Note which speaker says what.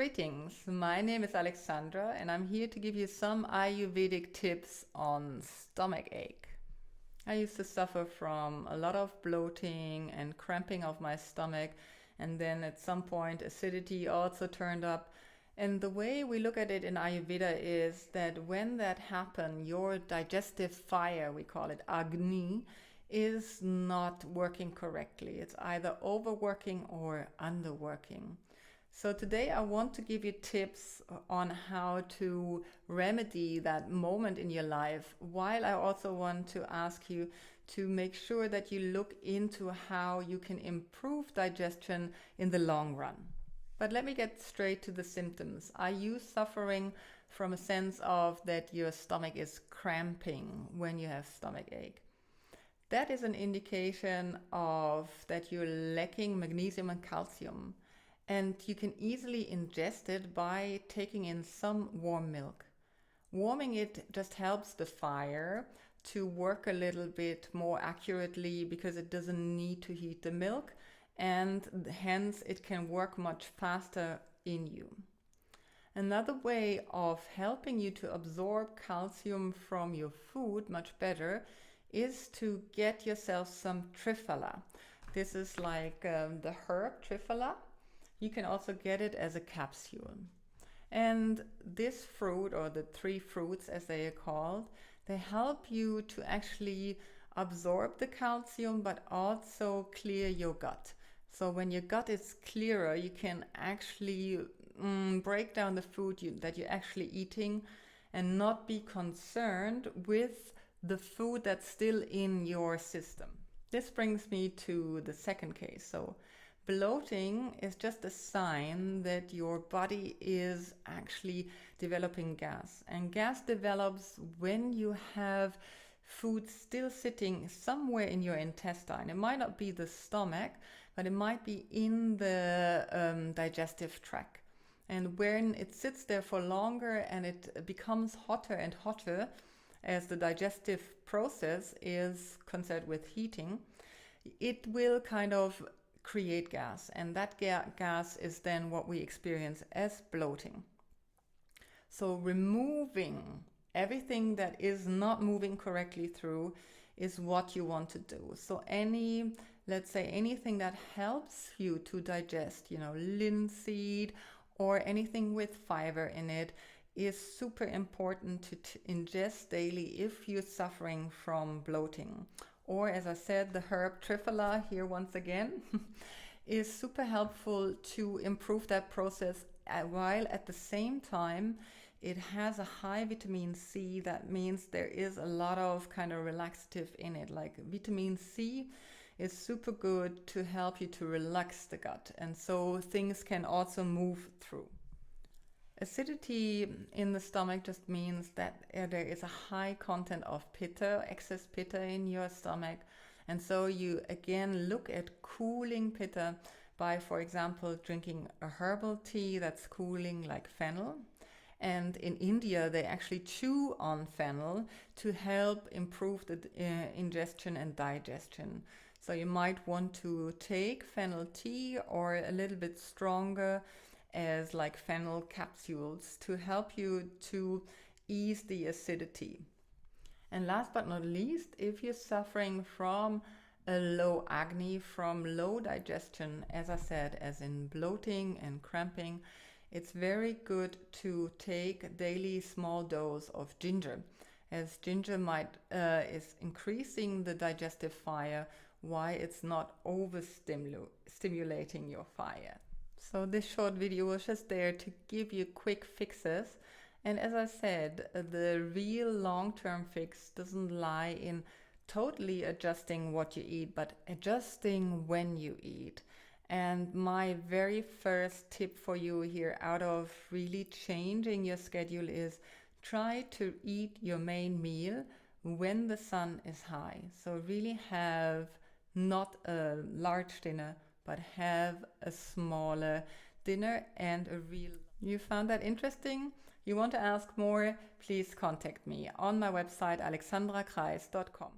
Speaker 1: Greetings, my name is Alexandra and I'm here to give you some Ayurvedic tips on stomach ache. I used to suffer from a lot of bloating and cramping of my stomach, and then at some point acidity also turned up. And the way we look at it in Ayurveda is that when that happens, your digestive fire, we call it AGNI, is not working correctly. It's either overworking or underworking. So today I want to give you tips on how to remedy that moment in your life, while I also want to ask you to make sure that you look into how you can improve digestion in the long run. But let me get straight to the symptoms. Are you suffering from a sense of that your stomach is cramping when you have stomach ache? That is an indication of that you're lacking magnesium and calcium. And you can easily ingest it by taking in some warm milk. Warming it just helps the fire to work a little bit more accurately because it doesn't need to heat the milk, and hence it can work much faster in you. Another way of helping you to absorb calcium from your food much better is to get yourself some TRIPHALA. This is like the herb TRIPHALA. You can also get it as a capsule. And this fruit, or the three fruits as they are called, they help you to actually absorb the calcium but also clear your gut. So when your gut is clearer, you can actually break down the food that you're actually eating and not be concerned with the food that's still in your system. This brings me to the second case. So bloating is just a sign that your body is actually developing gas. And gas develops when you have food still sitting somewhere in your intestine. It might not be the stomach, but it might be in the digestive tract. And when it sits there for longer and it becomes hotter and hotter, as the digestive process is concerned with heating, it will kind of create gas, and that gas is then what we experience as bloating. So removing everything that is not moving correctly through is what you want to do. So let's say anything that helps you to digest, linseed or anything with fiber in it, is super important to ingest daily if you're suffering from bloating. Or, as I said, the herb TRIPHALA, here once again, is super helpful to improve that process, while at the same time it has a high vitamin C. That means there is a lot of kind of relaxative in it. Like vitamin C is super good to help you to relax the gut, and so things can also move through. Acidity in the stomach just means that there is a high content of pitta, excess pitta in your stomach. And so you again look at cooling pitta by, for example, drinking a herbal tea that's cooling, like fennel. And in India, they actually chew on fennel to help improve the ingestion and digestion. So you might want to take fennel tea, or a little bit stronger, as like fennel capsules, to help you to ease the acidity. And last but not least, if you're suffering from a low AGNI, from low digestion, as I said, as in bloating and cramping, it's very good to take a daily small dose of ginger, as ginger is increasing the digestive fire, while it's not overstimulating your fire. So this short video was just there to give you quick fixes. And as I said, the real long-term fix doesn't lie in totally adjusting what you eat, but adjusting when you eat. And my very first tip for you here, out of really changing your schedule, is try to eat your main meal when the sun is high. So really have not a large dinner, but have a smaller dinner and a real... You found that interesting? You want to ask more? Please contact me on my website alexandrakreis.com.